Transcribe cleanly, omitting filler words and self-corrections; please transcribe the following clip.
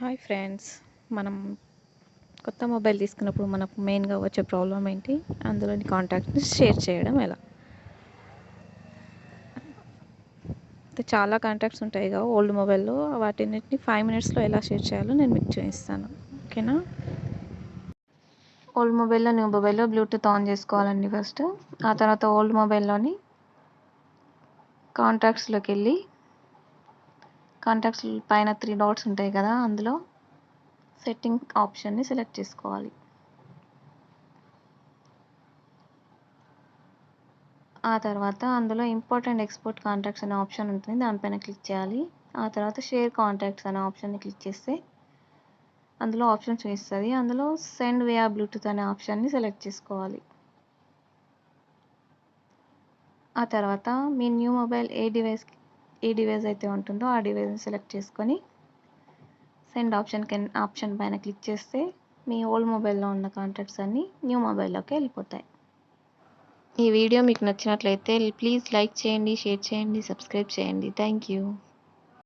Hi friends. మనం కొత్త mobile తీసుకున్నప్పుడు మనకు మెయిన్గా వచ్చే ప్రాబ్లం ఏంటి? అందులోని కాంటాక్ట్ని షేర్ చేయడం ఎలా? అయితే చాలా కాంటాక్ట్స్ ఉంటాయి కదా ఓల్డ్ మొబైల్లో. వాటిన్నిటిని 5 మినిట్స్లో ఎలా షేర్ చేయాలో నేను మీకు చూపిస్తాను. ఓకేనా? ఓల్డ్ మొబైల్లో న్యూ మొబైల్లో బ్లూటూత్ ఆన్ చేసుకోవాలండి ఫస్ట్. ఆ తర్వాత ఓల్డ్ మొబైల్లోని కాంటాక్ట్స్లోకి వెళ్ళి కాంటాక్ట్స్ పైన 3 డాట్స్ ఉంటాయి కదా, అందులో సెట్టింగ్ ఆప్షన్ని సెలెక్ట్ చేసుకోవాలి. ఆ తర్వాత అందులో ఇంపార్టెంట్ ఎక్స్పోర్ట్ కాంటాక్ట్స్ అనే ఆప్షన్ ఉంటుంది, దానిపైన క్లిక్ చేయాలి. ఆ తర్వాత షేర్ కాంటాక్ట్స్ అనే ఆప్షన్ని క్లిక్ చేస్తే అందులో ఆప్షన్ చూపిస్తుంది. అందులో సెండ్ వియా బ్లూటూత్ అనే ఆప్షన్ని సెలెక్ట్ చేసుకోవాలి. ఆ తర్వాత మీ న్యూ మొబైల్ ఏ డివైస్ అయితే ఉంటుందో ఆ డివైస్ని సెలెక్ట్ చేసుకొని సెండ్ ఆప్షన్ పైన క్లిక్ చేస్తే మీ ఓల్డ్ మొబైల్లో ఉన్న కాంటాక్ట్స్ అన్నీ న్యూ మొబైల్లోకి వెళ్ళిపోతాయి. ఈ వీడియో మీకు నచ్చినట్లయితే ప్లీజ్ లైక్ చేయండి, షేర్ చేయండి, సబ్స్క్రైబ్ చేయండి. Thank you.